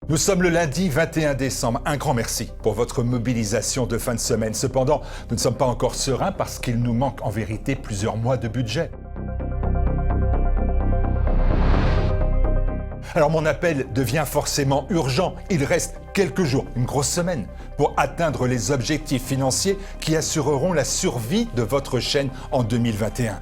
Nous sommes le lundi 21 décembre. Un grand merci pour votre mobilisation de fin de semaine. Cependant, nous ne sommes pas encore sereins parce qu'il nous manque en vérité plusieurs mois de budget. Alors mon appel devient forcément urgent. Il reste quelques jours, une grosse semaine, pour atteindre les objectifs financiers qui assureront la survie de votre chaîne en 2021.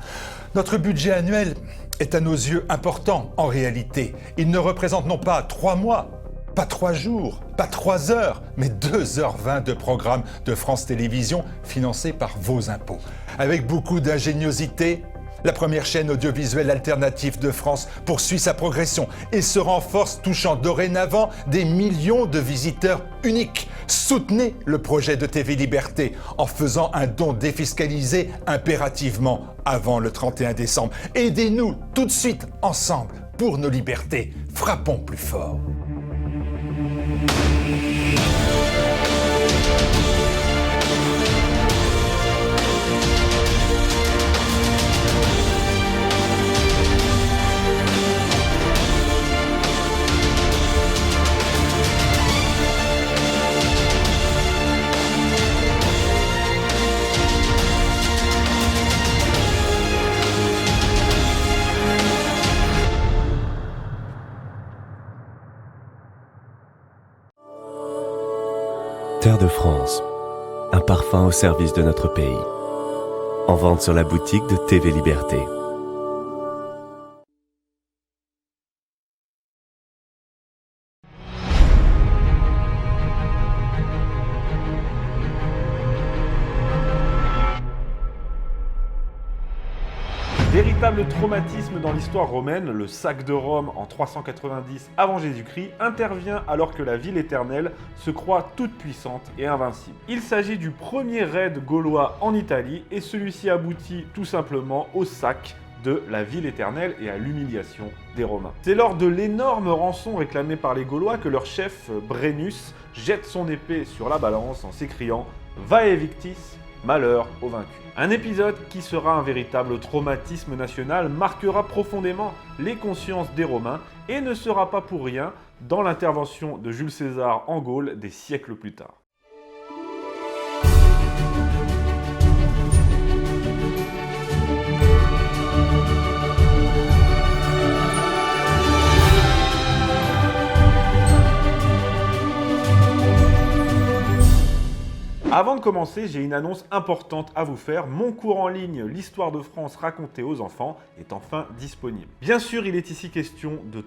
Notre budget annuel est à nos yeux important en réalité. Il ne représente non pas 3 mois, pas 3 jours, pas 3 heures, mais 2h20 de programme de France Télévisions financé par vos impôts. Avec beaucoup d'ingéniosité, la première chaîne audiovisuelle alternative de France poursuit sa progression et se renforce, touchant dorénavant des millions de visiteurs uniques. Soutenez le projet de TV Liberté en faisant un don défiscalisé impérativement avant le 31 décembre. Aidez-nous tout de suite ensemble pour nos libertés. Frappons plus fort. Terre de France, un parfum au service de notre pays. En vente sur la boutique de TV Liberté. Véritable traumatisme dans l'histoire romaine, le sac de Rome en 390 avant Jésus-Christ intervient alors que la ville éternelle se croit toute puissante et invincible. Il s'agit du premier raid gaulois en Italie et celui-ci aboutit tout simplement au sac de la ville éternelle et à l'humiliation des Romains. C'est lors de l'énorme rançon réclamée par les Gaulois que leur chef Brennus jette son épée sur la balance en s'écriant « Vae victis !» Malheur aux vaincus. Un épisode qui sera un véritable traumatisme national, marquera profondément les consciences des Romains et ne sera pas pour rien dans l'intervention de Jules César en Gaule des siècles plus tard. Avant de commencer, j'ai une annonce importante à vous faire. Mon cours en ligne, l'histoire de France racontée aux enfants, est enfin disponible. Bien sûr, il est ici question de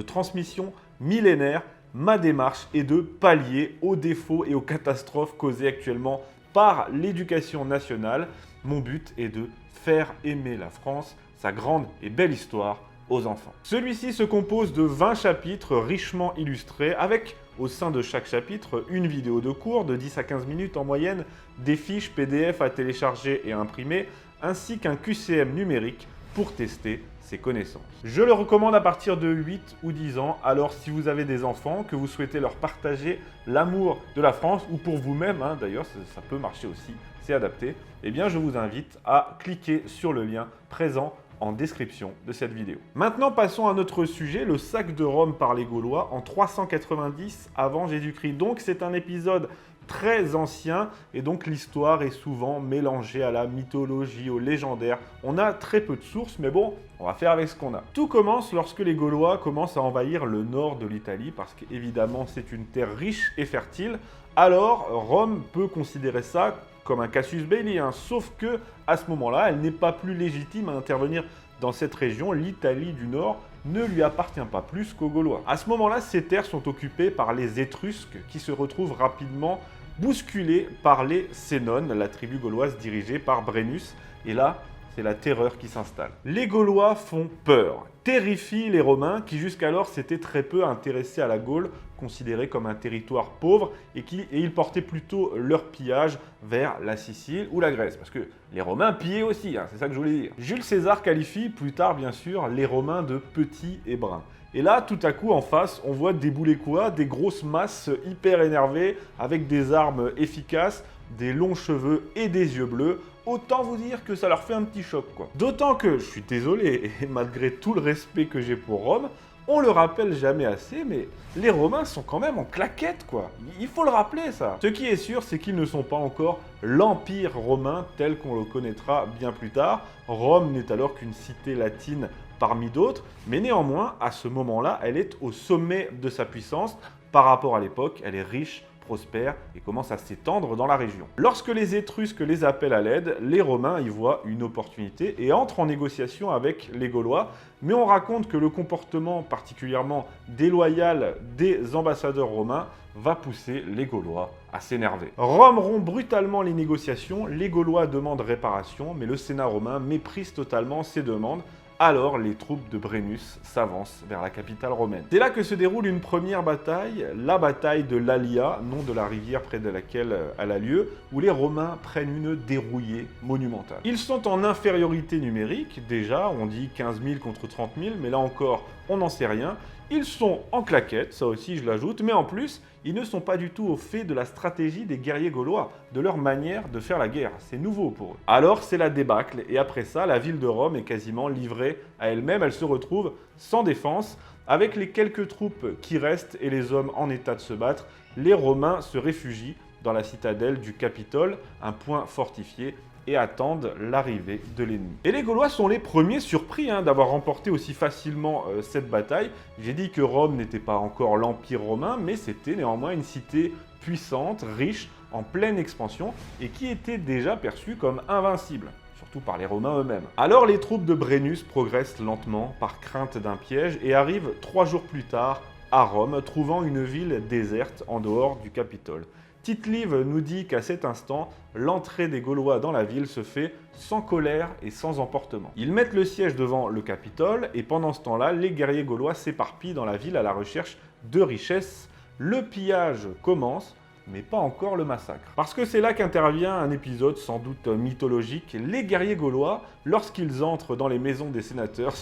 transmission millénaire. Ma démarche est de pallier aux défauts et aux catastrophes causées actuellement par l'éducation nationale. Mon but est de faire aimer la France, sa grande et belle histoire, aux enfants. Celui-ci se compose de 20 chapitres richement illustrés avec, au sein de chaque chapitre, une vidéo de cours de 10 à 15 minutes en moyenne, des fiches PDF à télécharger et à imprimer, ainsi qu'un QCM numérique pour tester ses connaissances. Je le recommande à partir de 8 ou 10 ans, alors si vous avez des enfants, que vous souhaitez leur partager l'amour de la France, ou pour vous-même, d'ailleurs ça peut marcher aussi, c'est adapté, eh bien je vous invite à cliquer sur le lien présent en description de cette vidéo. Maintenant, passons à notre sujet, le sac de Rome par les Gaulois en 390 avant Jésus-Christ. Donc, c'est un épisode très ancien et donc l'histoire est souvent mélangée à la mythologie, au légendaire. On a très peu de sources, mais bon, on va faire avec ce qu'on a. Tout commence lorsque les Gaulois commencent à envahir le nord de l'Italie, parce qu'évidemment, c'est une terre riche et fertile. Alors, Rome peut considérer ça comme un casus belli, sauf que à ce moment-là, elle n'est pas plus légitime à intervenir dans cette région. L'Italie du Nord ne lui appartient pas plus qu'aux Gaulois. À ce moment-là, ces terres sont occupées par les Étrusques qui se retrouvent rapidement bousculés par les Sénones, la tribu gauloise dirigée par Brennus. Et là, c'est la terreur qui s'installe. Les Gaulois font peur, terrifient les Romains qui jusqu'alors s'étaient très peu intéressés à la Gaule, considérée comme un territoire pauvre, et ils portaient plutôt leur pillage vers la Sicile ou la Grèce, parce que les Romains pillaient aussi, c'est ça que je voulais dire. Jules César qualifie plus tard bien sûr les Romains de petits et bruns. Et là, tout à coup, en face, on voit débouler quoi? Des grosses masses hyper énervées, avec des armes efficaces, des longs cheveux et des yeux bleus. Autant vous dire que ça leur fait un petit choc, quoi. D'autant que, je suis désolé, et malgré tout le respect que j'ai pour Rome, On le rappelle jamais assez, mais les Romains sont quand même en claquette, quoi. Il faut le rappeler, ça. Ce qui est sûr, c'est qu'ils ne sont pas encore l'Empire romain tel qu'on le connaîtra bien plus tard. Rome n'est alors qu'une cité latine parmi d'autres, mais néanmoins, à ce moment-là, elle est au sommet de sa puissance. Par rapport à l'époque, elle est riche, prospère et commence à s'étendre dans la région. Lorsque les Étrusques les appellent à l'aide, les Romains y voient une opportunité et entrent en négociation avec les Gaulois, mais on raconte que le comportement particulièrement déloyal des ambassadeurs romains va pousser les Gaulois à s'énerver. Rome rompt brutalement les négociations, les Gaulois demandent réparation, mais le Sénat romain méprise totalement ces demandes. Alors, les troupes de Brennus s'avancent vers la capitale romaine. C'est là que se déroule une première bataille, la bataille de l'Alia, nom de la rivière près de laquelle elle a lieu, où les Romains prennent une dérouillée monumentale. Ils sont en infériorité numérique, déjà, on dit 15 000 contre 30 000, mais là encore, on n'en sait rien. Ils sont en claquette, ça aussi je l'ajoute, mais en plus, ils ne sont pas du tout au fait de la stratégie des guerriers gaulois, de leur manière de faire la guerre. C'est nouveau pour eux. Alors c'est la débâcle, et après ça, la ville de Rome est quasiment livrée à elle-même. Elle se retrouve sans défense. Avec les quelques troupes qui restent et les hommes en état de se battre, les Romains se réfugient dans la citadelle du Capitole, un point fortifié, et attendent l'arrivée de l'ennemi. Et les Gaulois sont les premiers surpris d'avoir remporté aussi facilement cette bataille. J'ai dit que Rome n'était pas encore l'Empire romain, mais c'était néanmoins une cité puissante, riche, en pleine expansion, et qui était déjà perçue comme invincible, surtout par les Romains eux-mêmes. Alors les troupes de Brennus progressent lentement, par crainte d'un piège, et arrivent 3 jours plus tard à Rome, trouvant une ville déserte en dehors du Capitole. Tite-Live nous dit qu'à cet instant, l'entrée des Gaulois dans la ville se fait sans colère et sans emportement. Ils mettent le siège devant le Capitole et pendant ce temps-là, les guerriers gaulois s'éparpillent dans la ville à la recherche de richesses. Le pillage commence, mais pas encore le massacre. Parce que c'est là qu'intervient un épisode sans doute mythologique. Les guerriers gaulois, lorsqu'ils entrent dans les maisons des sénateurs,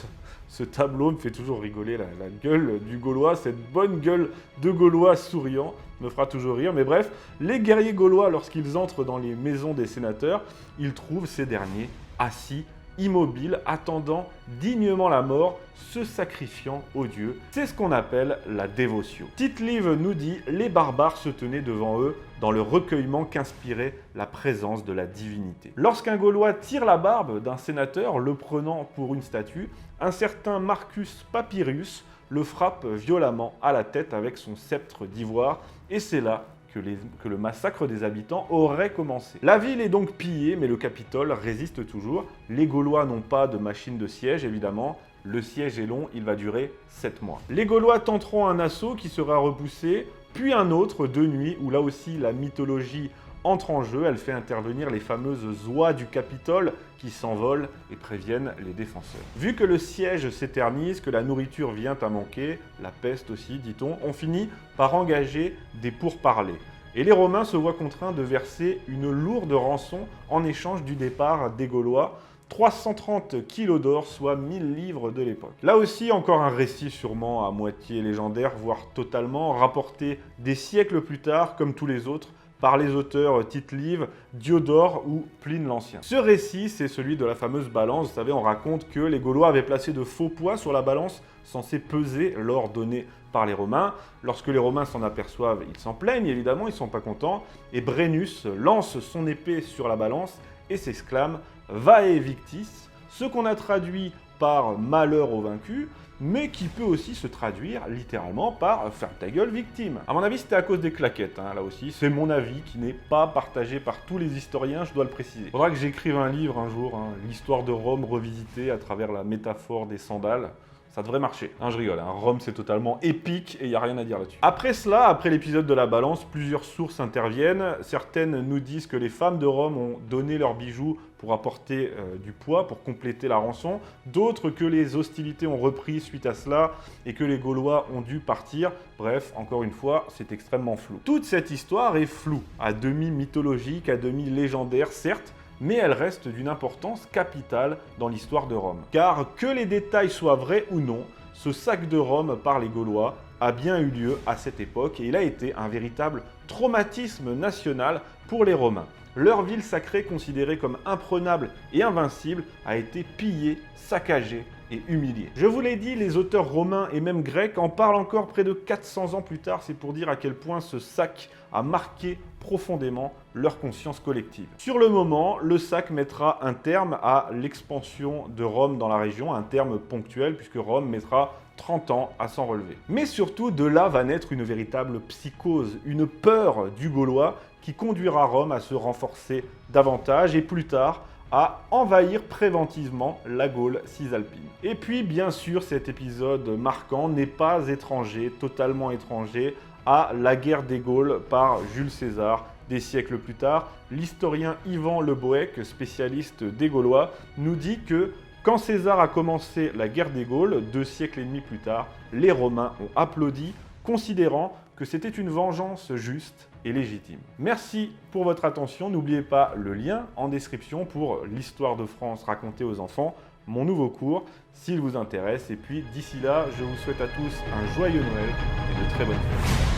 ce tableau me fait toujours rigoler, la gueule du Gaulois, cette bonne gueule de Gaulois souriant me fera toujours rire. Mais bref, les guerriers gaulois, lorsqu'ils entrent dans les maisons des sénateurs, ils trouvent ces derniers assis, immobiles, attendant dignement la mort, se sacrifiant aux dieux. C'est ce qu'on appelle la dévotion. Tite-Live nous dit « Les barbares se tenaient devant eux dans le recueillement qu'inspirait la présence de la divinité. » Lorsqu'un Gaulois tire la barbe d'un sénateur, le prenant pour une statue, un certain Marcus Papyrus le frappe violemment à la tête avec son sceptre d'ivoire, et c'est là que le massacre des habitants aurait commencé. La ville est donc pillée, mais le Capitole résiste toujours. Les Gaulois n'ont pas de machine de siège, évidemment. Le siège est long, il va durer 7 mois. Les Gaulois tenteront un assaut qui sera repoussé, puis un autre de nuit, où là aussi la mythologie entre en jeu. Elle fait intervenir les fameuses oies du Capitole qui s'envolent et préviennent les défenseurs. Vu que le siège s'éternise, que la nourriture vient à manquer, la peste aussi, dit-on, on finit par engager des pourparlers. Et les Romains se voient contraints de verser une lourde rançon en échange du départ des Gaulois. 330 kilos d'or, soit 1000 livres de l'époque. Là aussi, encore un récit sûrement à moitié légendaire, voire totalement, rapporté des siècles plus tard, comme tous les autres, par les auteurs Tite-Live, Diodore ou Pline l'Ancien. Ce récit, c'est celui de la fameuse balance. Vous savez, on raconte que les Gaulois avaient placé de faux poids sur la balance censée peser l'or donné par les Romains. Lorsque les Romains s'en aperçoivent, ils s'en plaignent, évidemment, ils ne sont pas contents. Et Brennus lance son épée sur la balance et s'exclame « Vae victis », ce qu'on a traduit par « malheur au vaincu », mais qui peut aussi se traduire littéralement par « ferme ta gueule, victime ». À mon avis, c'était à cause des claquettes, là aussi. C'est mon avis qui n'est pas partagé par tous les historiens, je dois le préciser. Il faudra que j'écrive un livre un jour, l'histoire de Rome revisitée à travers la métaphore des sandales. Ça devrait marcher. Je rigole, Rome c'est totalement épique et il n'y a rien à dire là-dessus. Après cela, après l'épisode de la balance, plusieurs sources interviennent. Certaines nous disent que les femmes de Rome ont donné leurs bijoux pour apporter du poids, pour compléter la rançon. D'autres que les hostilités ont repris suite à cela et que les Gaulois ont dû partir. Bref, encore une fois, c'est extrêmement flou. Toute cette histoire est floue, à demi mythologique, à demi légendaire, certes, mais elle reste d'une importance capitale dans l'histoire de Rome. Car que les détails soient vrais ou non, ce sac de Rome par les Gaulois a bien eu lieu à cette époque et il a été un véritable traumatisme national pour les Romains. Leur ville sacrée, considérée comme imprenable et invincible, a été pillée, saccagée et humilié. Je vous l'ai dit, les auteurs romains et même grecs en parlent encore près de 400 ans plus tard, c'est pour dire à quel point ce sac a marqué profondément leur conscience collective. Sur le moment, le sac mettra un terme à l'expansion de Rome dans la région, un terme ponctuel puisque Rome mettra 30 ans à s'en relever. Mais surtout, de là va naître une véritable psychose, une peur du Gaulois qui conduira Rome à se renforcer davantage et plus tard à envahir préventivement la Gaule cisalpine. Et puis, bien sûr, cet épisode marquant n'est pas étranger, totalement étranger, à la guerre des Gaules par Jules César. Des siècles plus tard, l'historien Yvan Le Boëc, spécialiste des Gaulois, nous dit que quand César a commencé la guerre des Gaules, 2 siècles et demi plus tard, les Romains ont applaudi, considérant que c'était une vengeance juste et légitime. Merci pour votre attention. N'oubliez pas le lien en description pour l'histoire de France racontée aux enfants, mon nouveau cours, s'il vous intéresse. Et puis d'ici là, je vous souhaite à tous un joyeux Noël et de très bonnes fêtes.